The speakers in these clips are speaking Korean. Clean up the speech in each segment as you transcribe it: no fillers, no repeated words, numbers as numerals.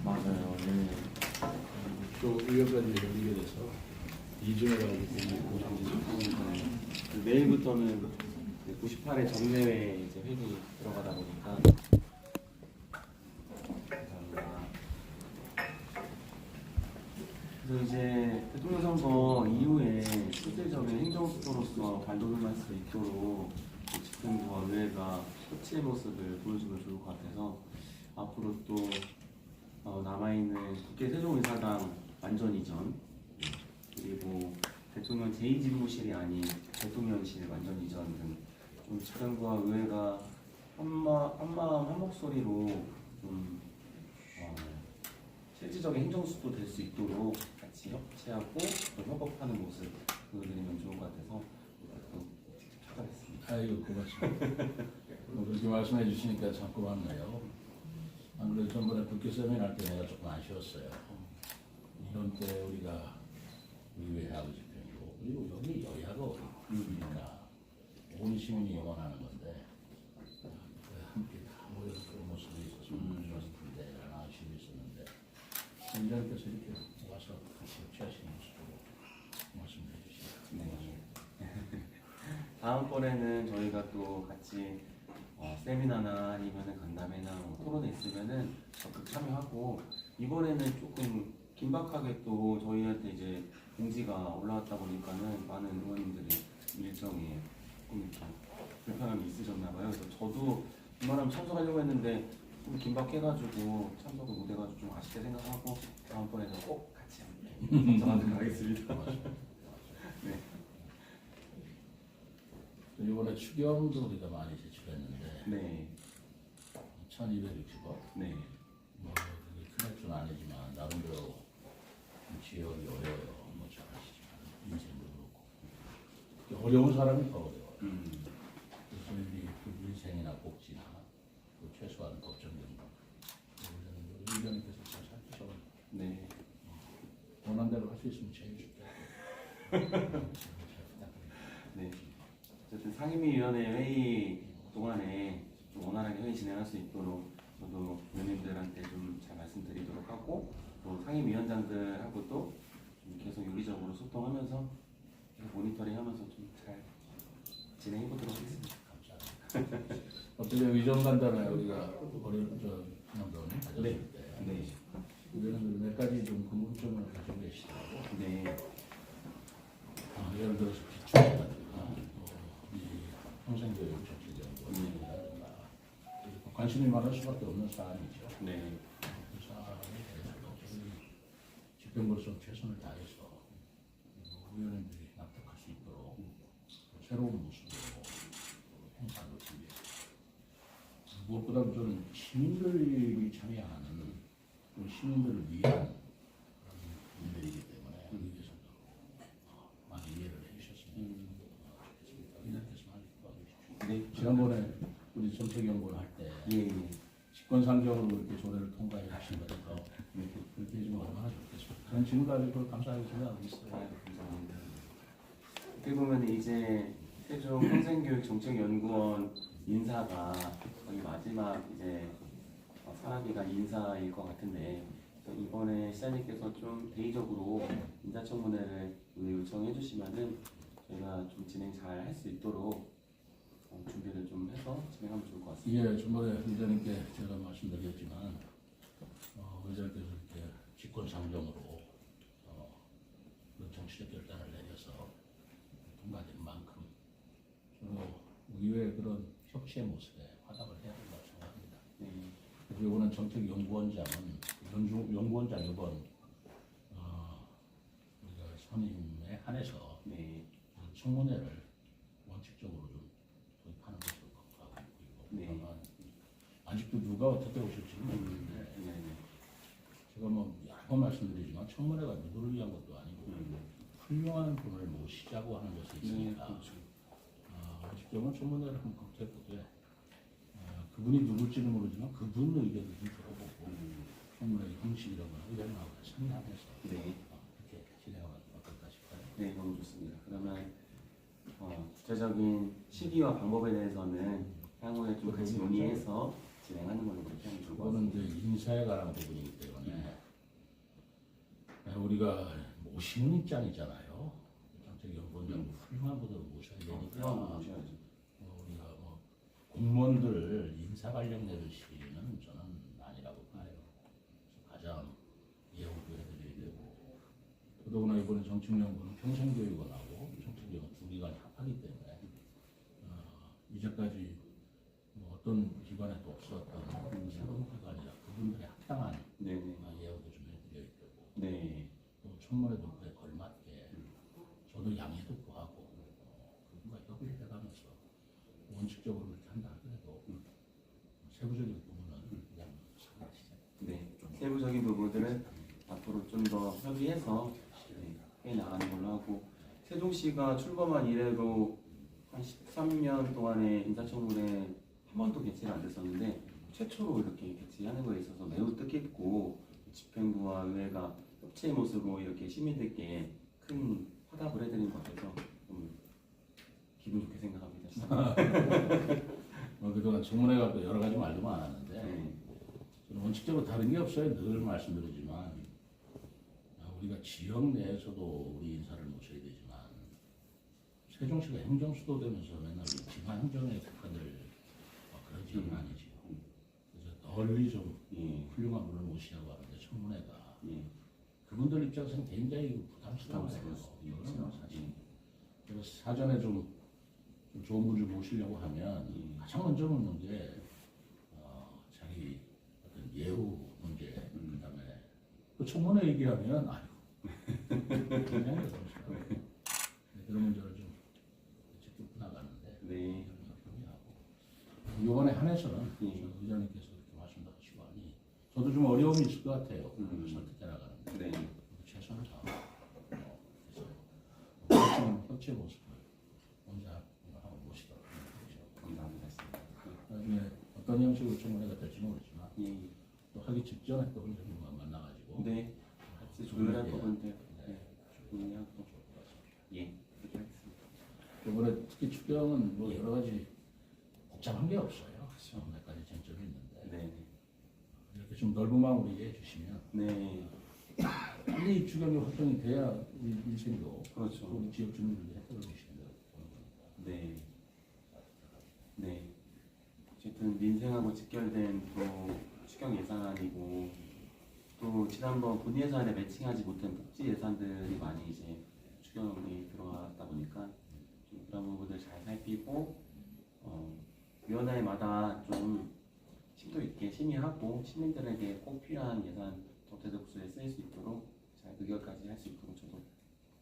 맞아요. 네. 또 의회까지 열리게 돼서 이중회라고 보시면 내일부터는 98회 정례회 이제 회기 들어가다 보니까 감사합니다. 그래서 이제 대통령 선거 이후에 실질적인 행정수도로서 발돋움할 수 있도록 집행부와 의회가 협치의 모습을 보여주면 좋을 것 같아서 앞으로 또 남아있는 국회 세종의사당 완전 이전 그리고 대통령 제2집무실이 아닌 대통령실 완전 이전 등 좀 집행부와 의회가 한마음 한목소리로 좀 실질적인 행정수도 될 수 있도록 같이 협치하고 또 협업하는 모습 보여드리면 좋을 것 같아서 또 직접 찾아뵙습니다. 아이고 고맙습니다. 그렇게 말씀해 주시니까 참 고맙네요. 안 그래도 전번에 국회 세미나할 때 내가 조금 아쉬웠어요. 이런 때 우리가 의회하고 집행부 그리고 여기 여야가 어디입니까? 온 시민이 원하는 건데 함께 다 모여서 그런 모습이 있었으면 좋았을 텐데 라는 아쉬움이 있었는데 원장님께서 이렇게 와서 같이 협치하시는 모습으로 말씀해 주시죠. 네. 다음번에는 저희가 또 같이 세미나나 아니면 간담회나 토론회 있으면은 적극 참여하고 이번에는 조금 긴박하게 또 저희한테 이제 공지가 올라왔다 보니까는 많은 의원님들이 일정에 조금 이렇게 불편함이 있으셨나 봐요. 그래서 저도 웬만하면 참석하려고 했는데 좀 긴박해가지고 참석을 못해가지고 좀 아쉽게 생각하고 다음번에는 꼭 같이 참석하도록 하겠습니다. 네. 이번에 추경도 우리가 많이 제출했는데 네. 1260억 네. 뭐 그게 큰 액수는 아니지만 나름대로 지역이 어려워요. 뭐 잘 아시지만 인생도 그렇고 어려운 사람이 더 어려워요. 그래서 우리 그 민생이나 복지나 그 최소한 법정 경험 우리 의원님께서 잘 살피셔서 네. 원하는 대로 할 수 있으면 제일 좋겠고 네. 어쨌든 상임위원회 회의 동안에 좀 원활하게 회의 진행할 수 있도록 저도 의원님들한테 좀 잘 말씀드리도록 하고 또 상임위원장들하고 또 좀 계속 유기적으로 소통하면서 계속 모니터링하면서 좀 잘 진행해 보도록 하겠습니다. 감사합니다. 어떻게 의정 간단해 우리가 어려운 지난번에 가졌을 네. 때 네. 의원님들 몇 가지 좀 궁금증을 가지고 계시더라고. 네. 예를 들어서 기초라든가 이 평생교육 정책연구원이라든가 관심이 많을 수밖에 없는 사안이죠. 네. 그 사안에 대해서 저희 집행부로서 최선을 다해서 의원님들이 납득할 수 있도록 새로운 모습으로 행사를 준비했습니다. 무엇보다도 저는 시민들이 참여하는 시민들을 위한 일들이기 때문에 여기서도 많이 이해를 해주셨으면 좋겠습니다. 의원님께서 많이 도와주십시오. 네. 지난번에 우리 정책연구를 할 때 예. 예. 집권상정으로 이렇게 조례를 통과해 주신 거니까 그렇게 해주면 얼마나 좋겠습니까? 저는 지금까지 그걸 감사하게 생각하고 있어요. 감사합니다. 어떻게 보면 이제 세종 평생교육정책연구원 인사가 거의 마지막 이제 사람이가 인사일 것 같은데 그래서 이번에 시장님께서 좀 대의적으로 인사청문회를 요청해 주시면은 저희가 좀 진행 잘 할 수 있도록 준비를 좀 해서 진행하면 좋을 것 같습니다. 예, 주말에 의장님께 제가 말씀드렸지만 의장님께서 이렇게 집권상정으로 그런 정치적 결단을 내려서 통과된 만큼 저는 의회의 그런 협치의 모습에 화답을 해야 된다고 생각합니다. 네. 그리고 이번엔 정책연구원장은 연구원장 이번 우리가 선임에 한해서 네. 청문회를 원칙적으로 좀 도입하는 것으로 하고 있고 네. 아마 아직도 누가 어떻게 오실지는 모르겠는데 네. 제가 뭐 여러 번 말씀드리지만 청문회가 누구를 위한 것도 아니고 훌륭한 분을 모시자고 하는 것이 있으니까 그렇죠. 원칙적으로 청문회를 한번 걱정해보되 그분이 누굴지는 모르지만 그분 의견을 좀 들어보고 청문회 형식이라고 의견하고 상담해서 네. 그렇게 진행하면 어떨까 싶어요. 네, 너무 좋습니다. 그러면 구체적인 시기와 방법에 대해서는 향후에 좀 같이 논의해서 진행하는 걸로 그렇게 하면 좋을 것 그거는 같습니다. 이제 인사에 관한 부분이기 때문에 우리가 모시는 입장이잖아요. 정책연구원장도 훌륭한 분들 모셔야 되니까 모셔야죠. 우리가 뭐 공무원들 인사 관련된 시기는 저는 아니라고 봐요. 가장 예우도 해드려야 되고 더더구나 이번에 정책연구는 평생교육원하고 정책연구원 두 기관이 합하기 때문에 이제까지 뭐 어떤 기관에도 없었던 새로운 기관이라 그분들의 합당한 네네. 예우도 좀 해드려야 되고 네. 또 청문회도 그에 걸맞게 저도 양해도 구하고 그분과 협의를 해가면서 원칙적으로 그렇게 한다 하더라도 세부적인 부분은 그냥 상하시죠. 네. 세부적인 부분들은 앞으로 좀 더 협의해서 해 나가는 걸로 하고 세종시가 출범한 이래로 한 13년 동안에 인사청문회 한 번도 개최가 안 됐었는데 최초로 이렇게 개최하는 거에 있어서 매우 뜻깊고 집행부와 의회가 협치의 모습으로 이렇게 시민들께 큰 화답을 해드린 것 같아서 좀 기분 좋게 생각합니다. 그동안 청문회가 또 여러 가지 말도 많았는데 네. 저는 원칙적으로 다른 게 없어요. 늘 말씀드리지만 우리가 지역 내에서도 우리 인사를 모셔야 되지만 세종시가 행정수도 되면서 맨날 지방 행정에 국한될 그런 지역은 아니지요. 그래서 널리 좀 훌륭한 분을 모시려고 하는데 청문회가 그분들 입장에서는 굉장히 부담스러워요. 이거는 사실. 그래서 사전에 좀 좋은 분을 모시려고 하면 가장 먼저 묻는 게 자기 어떤 예우 문제, 그다음에 또 청문회 얘기하면 아이고 굉장히 어려워요. 그런 문제를 좀 짚고 나가는데 협의하고 이번에 한해서는 의장님께서 이렇게 말씀하시고 하니 저도 좀 어려움이 있을 것 같아요. 설득해 나가는데 최선을 다해서 협치의 모습을 혼자 하고 모시도록 감사합니다. 나중에 어떤 형식으로 청문회가 될지 모르지만 또 하기 직전에 또 의장님과 만나가지고 같이 조율할 부분들 논의하고 그렇게 하겠습니다. 이번에 특히 추경은 뭐 여러 가지 복잡한 게 없어요. 몇 가지 쟁점이 있는데 이렇게 좀 넓은 마음으로 이해해 주시면 빨리 추경이 확정이 돼야 우리 인생도 그렇죠. 우리 지역 주민들이 혜택을 주시는 네. 어쨌든 민생하고 직결된 또 추경 예산안이고 또 지난번 본 예산에 매칭하지 못한 복지 예산들이 많이 이제 추경이 들어왔다 보니까 좀 그런 부분들 잘 살피고 위원회마다 좀 심도 있게 심의하고 시민들에게 꼭 필요한 예산 덕대덕수에 쓰일 수 있도록 잘 의결까지 할 수 있도록 저도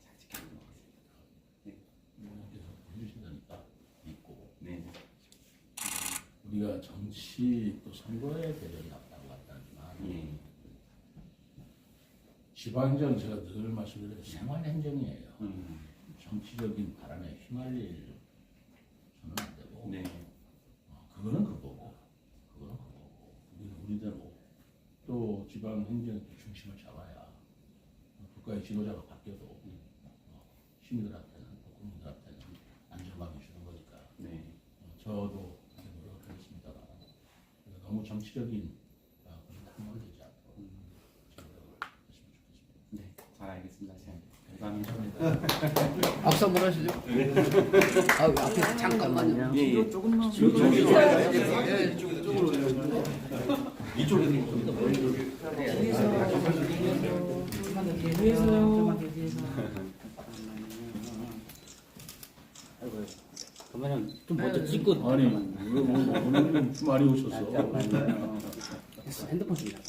잘 지켜보도록 하겠습니다. 의원님께서 해주신다니까 믿고 네. 우리가 정치 또 선거에 대전이 앞다고 왔다지만 지방행정 제가 늘 말씀드리는 생활행정이에요. 정치적인 발언에 휘말릴 저는 안 되고 그거는 그거고 우리는 우리대로 또 지방행정 중심을 잡아야 국가의 지도자가 바뀌어도 시민들한테는 또 국민들한테는 안정감이 주는 거니까 저도 노력을 하겠습니다만 너무 정치적인 그런 탐험되지 않도록 노력을 했으면 좋겠습니다. 잘 알겠습니다. 감사합니다. 박수 한번 하시죠. 앞에 잠깐만요. 조금만. 위에서요. 그러면 좀 먼저 찍고. 아니 오늘 좀 많이 오셨어. 핸드폰 줍니다.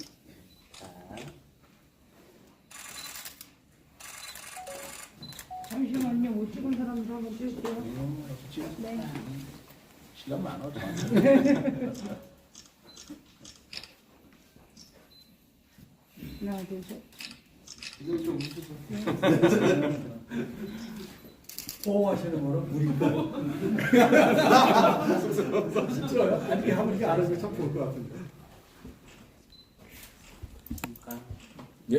잠시만요. 못 찍은 사람도 한번 찍을게요. 네. 시간 많아. 하나, 둘, 셋. 호응하시는 거는 우리가 싫어요? 아니 이렇게 하면 이렇게 알아서 참 좋을 것 같은데. 예.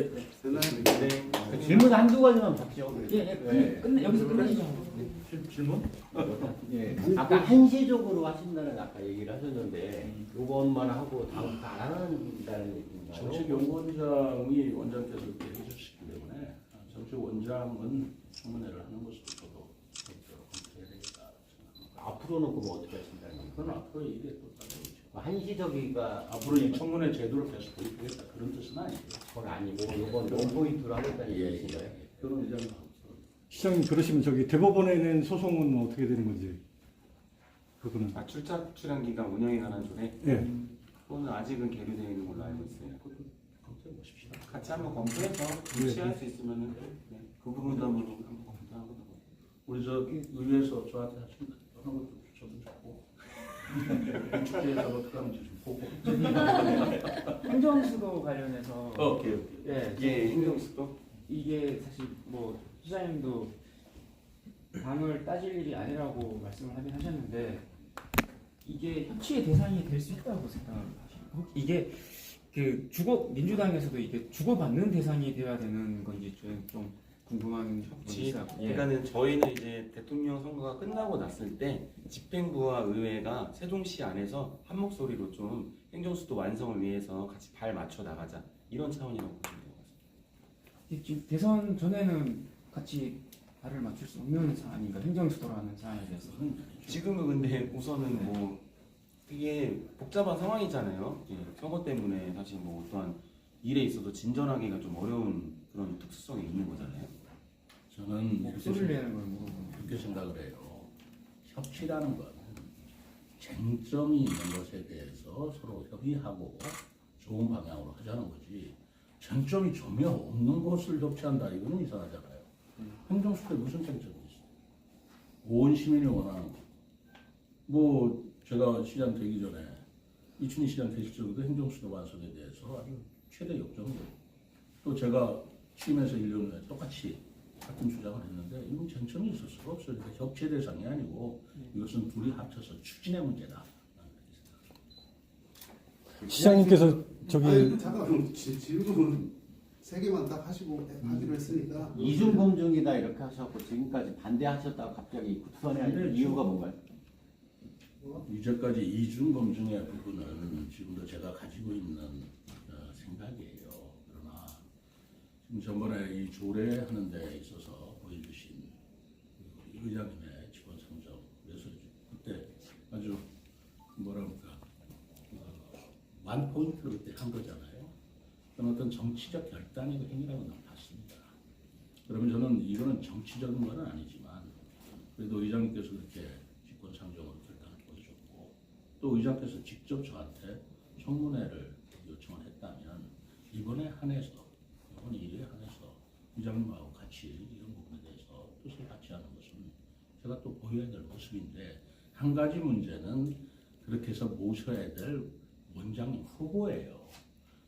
질문 한두 가지만 받죠. 끝내 여기서 끝내시죠. 질문? 예. 아까 한시적으로 하신다는 아까 얘기를 하셨는데 요것만 하고 다음 안 한다는 얘기인가요? 정책연구원장이 원장께서 이렇게 해주시기 때문에 혹시 원장은 청문회를 하는 것으로 저도 적극적으로 검토해야 되겠다 생각합니다. 앞으로는 그럼 어떻게 하신다는 거예요? 그건 앞으로 이게 또 따져오죠. 한시적이가 앞으로 이 청문회 제도를 계속 도입하겠다 그런 뜻은 아니고요. 그건 아니고 이번 원포인트로 하겠다는 얘기신가요? 그런 의장님 하고 시장님 그러시면 저기 대법원에 낸 소송은 어떻게 되는 건지 그거는 출장 기간 운영에 관한 조례. 예. 그거는 아직은 계류되어 있는 걸로 알고 있어요. 검토해 보십시다. 같이 한번 검토해서 취할 수 있으면은 네, 그 부분도 한번 검토하고. 우리 저 의회에서 저한테 하시는 하는 것도 저도 좋고 축제에서 어떻게 하는지 좀 보고. 행정수도 관련해서 오케이. 예, 예, 행정수도. 이게 사실 뭐 시장님도 당을 따질 일이 아니라고 말씀을 하긴 하셨는데 이게 협치의 대상이 될 수 있다고 생각하시나요? 이게 그 민주당에서도 이게 주고받는 대상이 되어야 되는 건지 좀 궁금한 부분이 있어요. 예. 그러니까는 저희는 이제 대통령 선거가 끝나고 났을 때 집행부와 의회가 세종시 안에서 한 목소리로 좀 행정수도 완성을 위해서 같이 발 맞춰 나가자 이런 차원이라고 보시면 될 것 같습니다. 지금 대선 전에는 같이 발을 맞출 수 없는 상황인가 행정수도라는 상황에 대해서. 지금은 근데 우선은 뭐 이게 복잡한 상황이잖아요. 예, 선거 때문에 사실 뭐 어떠한 일에 있어서 진전하기가 좀 어려운 그런 특수성이 있는 거잖아요. 저는 목소리를 내는 걸 물어보는 그렇게 생각을 해요. 협치라는 건 쟁점이 있는 것에 대해서 서로 협의하고 좋은 방향으로 하자는 거지. 쟁점이 전혀 없는 것을 협치한다 이거는 이상하잖아요. 행정수도에 무슨 쟁점이 있어요? 온 시민이 원하는 거. 뭐 제가 시장 되기 전에 이춘희 시장 되실 적에도 행정수도 완성에 대해서 아주 최대 역정이에요. 또 제가 취임해서 1년 후에 똑같이 같은 주장을 했는데 이건 쟁점이 있을 수가 없어요. 그러니까 협치 대상이 아니고 이것은 둘이 합쳐서 추진의 문제다. 시장님께서 저기 아니, 잠깐 질문은 세 개만 딱 하시고 하기로 했으니까 이중 검증이다 이렇게 하셨고 지금까지 반대하셨다고 갑자기 구투선에 하는 이유가 뭔가요? 이제까지 이중 검증의 부분은 지금도 제가 가지고 있는 생각이에요. 그러나 지금 전번에 이 조례하는 데 있어서 보여주신 우리 의장님의 직원 상정 그래서 그때 아주 뭐랄까 완 포인트로 그때 한 거잖아요. 그런 어떤 정치적 결단의 행위라고 난 봤습니다. 그러면 저는 이거는 정치적인 건 아니지만 그래도 의장님께서 그렇게 직권 상정으로 결단을 보여줬고 또 의장께서 직접 저한테 청문회를 요청을 했다면 이번에 한해서 이번 일에 한해서 의장님하고 같이 이런 부분에 대해서 뜻을 같이 하는 것은 제가 또 보여야 될 모습인데 한 가지 문제는 그렇게 해서 모셔야 될 원장님 후보예요.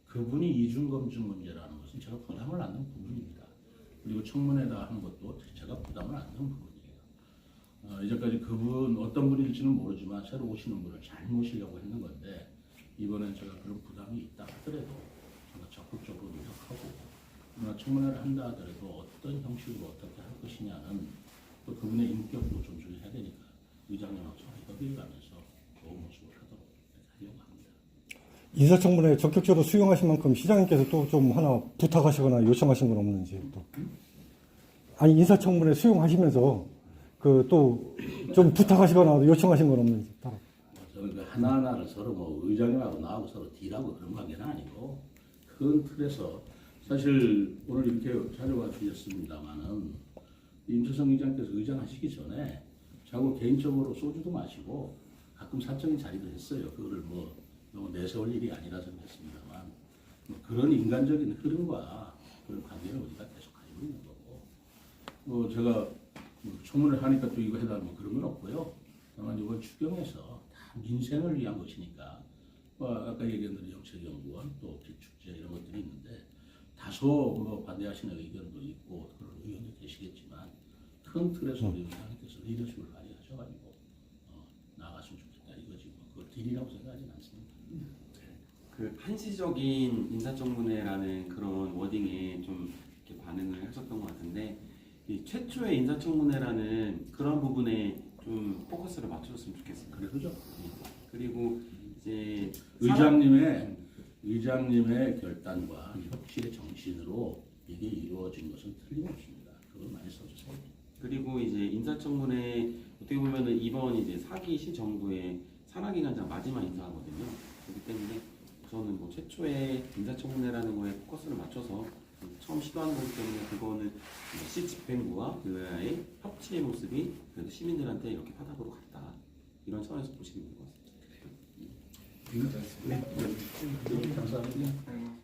그분이 이중검증 문제라는 것은 제가 부담을 안는 부분입니다. 그리고 청문회다 하는 것도 제가 부담을 안는 부분이에요. 이제까지 그분 어떤 분일지는 모르지만 새로 오시는 분을 잘 모시려고 했는 건데 이번엔 제가 그런 부담이 있다 하더라도 제가 적극적으로 노력하고 그러나 청문회를 한다 하더라도 어떤 형식으로 어떻게 할 것이냐는 또 그분의 인격도 존중해야 되니까 의장님하고 협의해가면서 좋은 모습을 하도록 하려고 합니다. 인사청문회 적극적으로 수용하신 만큼 시장님께서 또 좀 하나 부탁하시거나 요청하신 건 없는지 또 아니 인사청문회 수용하시면서 그 또 좀 부탁하시거나 요청하신 건 없는지 따로. 저는 그 하나하나를 서로 뭐 의장님하고 나하고 서로 딜하고 그런 관계는 아니고 큰 틀에서 사실 오늘 이렇게 자료가 주셨습니다만은 임수성 의장께서 의장하시기 전에 자꾸 개인적으로 소주도 마시고 가끔 사적인 자리도 했어요. 그거를 뭐 너무 내세울 일이 아니라 생각했습니다만 뭐 그런 인간적인 흐름과 그런 관계를 우리가 계속 가지고 있는 거고 뭐 제가 청문회를 하니까 또 이거 해달라면 그런 건 없고요. 다만 이걸 추경해서 다 민생을 위한 것이니까 뭐 아까 얘기한 대로 정책연구원 또 기축제 이런 것들이 있는데 다소 뭐 반대하시는 의견도 있고 그런 의견도 계시겠지만 큰 틀에서 우리 의장님께서 리더십을 발휘하셔가지고 나아갔으면 좋겠다 이거지 뭐 그걸 딜이라고 생각하지는 않습니다. 그 한시적인 인사청문회라는 그런 워딩에 좀 이렇게 반응을 하셨던 것 같은데 이 최초의 인사청문회라는 그런 부분에 좀 포커스를 맞춰줬으면 좋겠습니다. 그러죠. 그리고 이제 의장님의 결단과 협치의 정신으로 이게 이루어진 것은 틀림없습니다. 그걸 많이 써주세요. 그리고 이제 인사청문회 어떻게 보면은 이번 이제 4기 시정부의 산하기관장 마지막 인사거든요. 그렇기 때문에 저는 뭐 최초의 인사청문회라는 거에 포커스를 맞춰서 처음 시도하는 거기 때문에 그거는 시 집행부와 그와의 협치의 모습이 그래도 시민들한테 이렇게 화답으로 갔다 이런 차원에서 보시면 될 것 같습니다. 감사합니다.